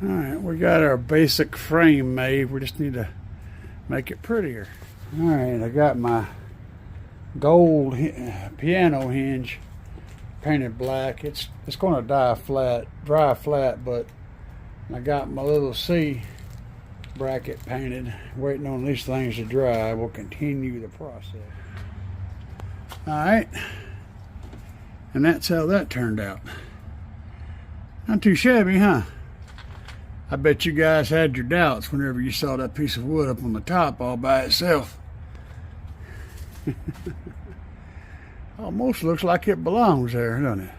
Alright, we got our basic frame made. We just need to make it prettier. Alright, I got my gold piano hinge painted black. It's going to dry flat, but I got my little C bracket painted, waiting on these things to dry. We'll continue the process. Alright, and that's how that turned out. Not too shabby, huh? I bet you guys had your doubts whenever you saw that piece of wood up on the top all by itself. Almost looks like it belongs there, doesn't it?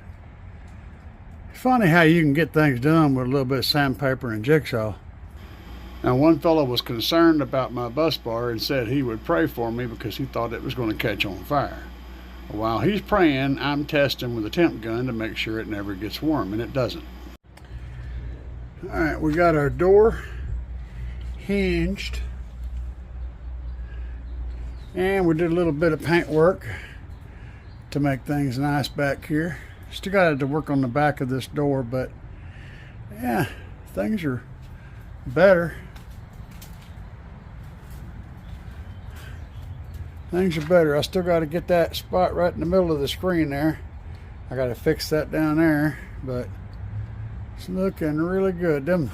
It's funny how you can get things done with a little bit of sandpaper and jigsaw. Now, one fellow was concerned about my bus bar and said he would pray for me because he thought it was going to catch on fire. While he's praying, I'm testing with a temp gun to make sure it never gets warm, and it doesn't. Alright, we got our door hinged, and we did a little bit of paint work to make things nice back here. Still got to work on the back of this door, but yeah, things are better. Things are better. I still got to get that spot right in the middle of the screen there. I got to fix that down there, but it's looking really good. Them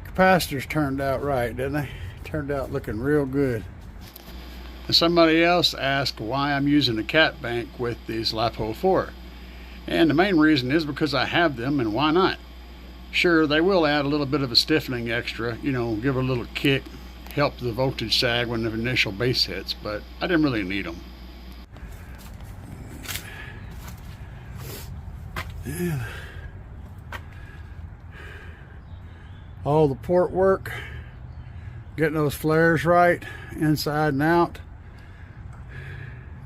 capacitors turned out right, didn't they? Turned out looking real good. And somebody else asked why I'm using a cat bank with the Slapz 4. And the main reason is because I have them, and why not? Sure, they will add a little bit of a stiffening extra, you know, give it a little kick, help the voltage sag when the initial bass hits, but I didn't really need them. And all the port work, getting those flares right, inside and out,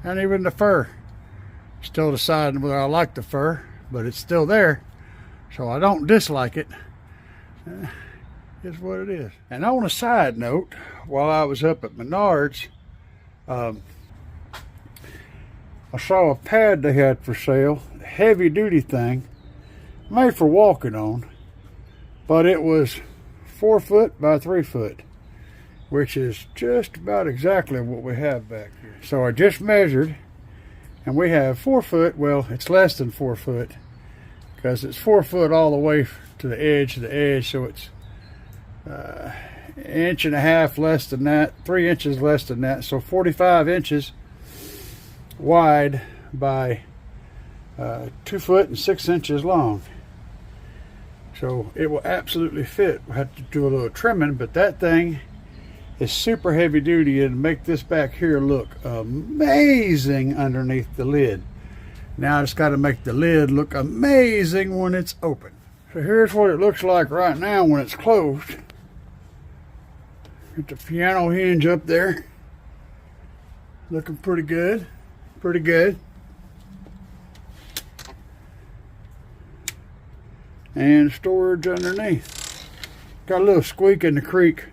and even the fur. Still deciding whether I like the fur, but it's still there, so I don't dislike it. It's what it is. And on a side note, while I was up at Menards, I saw a pad they had for sale, a heavy duty thing, made for walking on, but it was 4 foot by 3 foot, which is just about exactly what we have back here. So I just measured, and we have 4 foot. Well, it's less than 4 foot because it's 4 foot all the way to the edge, so it's an inch and a half less than that, 3 inches less than that, so 45 inches wide by 2 foot and 6 inches long. So it will absolutely fit. We'll have to do a little trimming, but that thing is super heavy duty and make this back here look amazing underneath the lid. Now I just got to make the lid look amazing when it's open. So here's what it looks like right now when it's closed. Get the piano hinge up there. Looking pretty good. Pretty good. And storage underneath. Got a little squeak in the creek.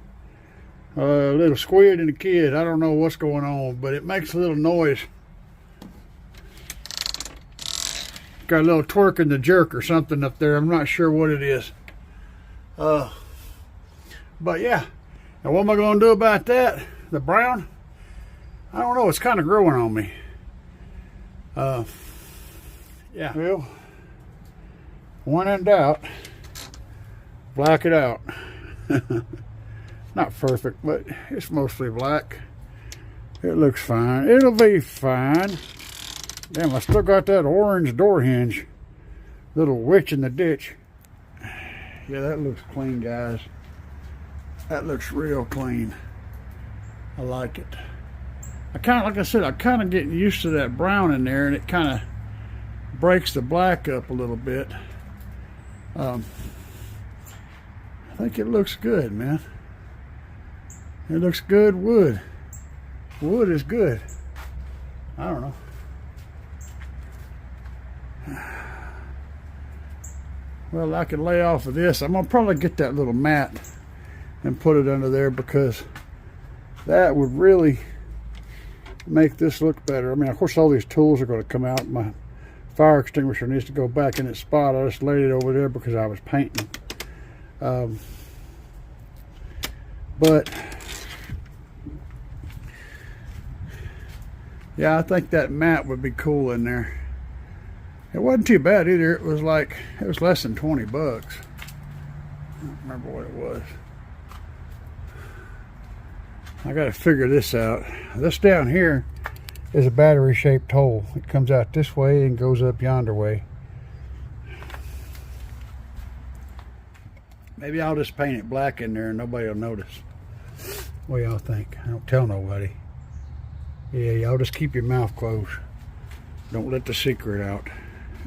A little squid in the kid. I don't know what's going on, but it makes a little noise. Got a little twerk in the jerk or something up there. I'm not sure what it is. But yeah. Now what am I going to do about that? The brown? I don't know. It's kind of growing on me. Yeah. Well, when in doubt, black it out. Not perfect, but it's mostly black. It looks fine. It'll be fine. Damn, I still got that orange door hinge. Little witch in the ditch. Yeah, that looks clean, guys. That looks real clean. I like it. Like I said, I'm kind of getting used to that brown in there, and it kind of breaks the black up a little bit. I think it looks good, man. It looks good wood. Wood is good. I don't know. Well, I can lay off of this. I'm gonna probably get that little mat and put it under there because that would really make this look better. I mean, of course, all these tools are going to come out. My fire extinguisher needs to go back in its spot. I just laid it over there because I was painting. But yeah, I think that mat would be cool in there. It wasn't too bad either. It was less than 20 bucks. I don't remember what it was. I got to figure this out. This down here is a battery shaped hole. It comes out this way and goes up yonder way. Maybe I'll just paint it black in there and nobody will notice. What do y'all think? I don't tell nobody. Yeah, y'all just keep your mouth closed. Don't let the secret out.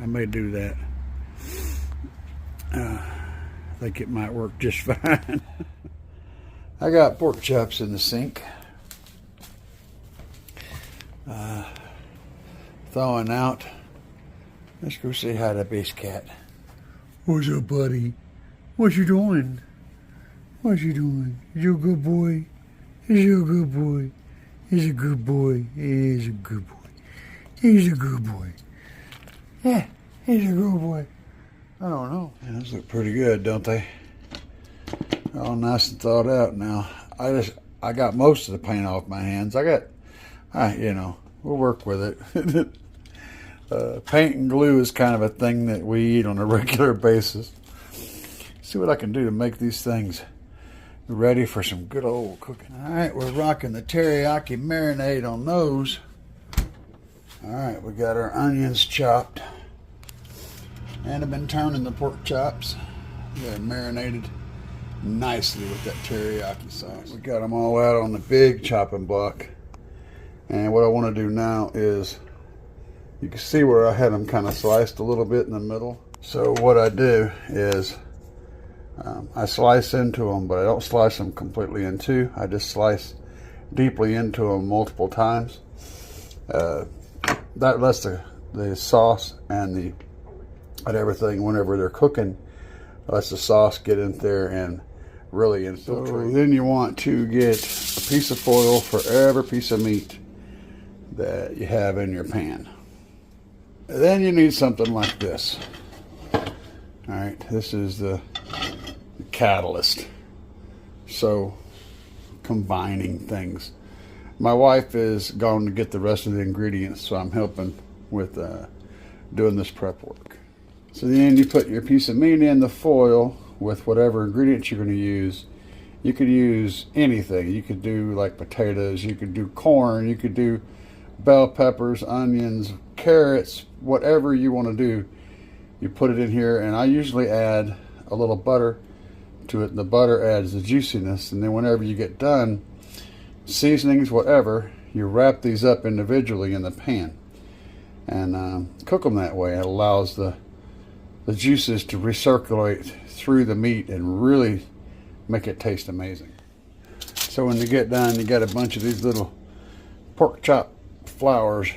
I may do that. I think it might work just fine. I got pork chops in the sink. Thawing out. Let's go say hi to Bass Cat. What's up, buddy? What you doing? What you doing? You a good boy? Is you a good boy? He's a good boy. He's a good boy. He's a good boy. Yeah, he's a good boy. I don't know. Man, those look pretty good, don't they? All nice and thawed out now. I got most of the paint off my hands. You know, we'll work with it. Paint and glue is kind of a thing that we eat on a regular basis. See what I can do to make these things ready for some good old cooking. All right, we're rocking the teriyaki marinade on those. All right, we got our onions chopped. And I've been turning the pork chops. They're marinated nicely with that teriyaki sauce. We got them all out on the big chopping block. And what I want to do now is, you can see where I had them kind of sliced a little bit in the middle. So what I do is, I slice into them, but I don't slice them completely in two. I just slice deeply into them multiple times. That lets the sauce and everything, whenever they're cooking, lets the sauce get in there and really infiltrate. So then you want to get a piece of foil for every piece of meat that you have in your pan. And then you need something like this. All right, this is the catalyst. So combining things. My wife is going to get the rest of the ingredients, so I'm helping with doing this prep work. So then you put your piece of meat in the foil with whatever ingredients you're going to use. You could use anything. You could do like potatoes, you could do corn, you could do bell peppers, onions, carrots, whatever you want to do. You put it in here, and I usually add a little butter to it, and the butter adds the juiciness. And then whenever you get done, seasonings, whatever, you wrap these up individually in the pan and cook them that way. It allows the juices to recirculate through the meat and really make it taste amazing. So when you get done, you got a bunch of these little pork chop flowers.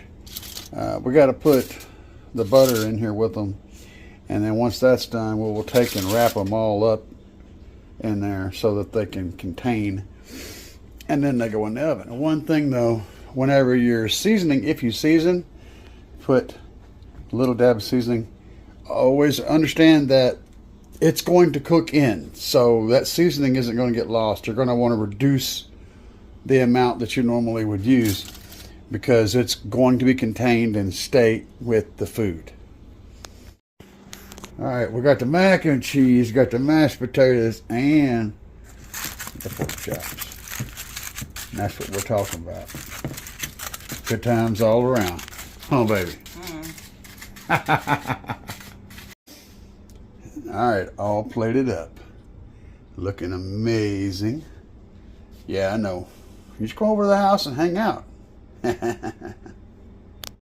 We got to put the butter in here with them, and then once that's done, we'll take and wrap them all up in there so that they can contain, and then they go in the oven. And one thing though, whenever you're seasoning, if you season, put a little dab of seasoning. Always understand that it's going to cook in, so that seasoning isn't going to get lost. You're going to want to reduce the amount that you normally would use because it's going to be contained and stay with the food. All right, we got the mac and cheese, got the mashed potatoes, and the pork chops. And that's what we're talking about. Good times all around. Oh, baby. All right, all plated up. Looking amazing. Yeah, I know. You just go over to the house and hang out.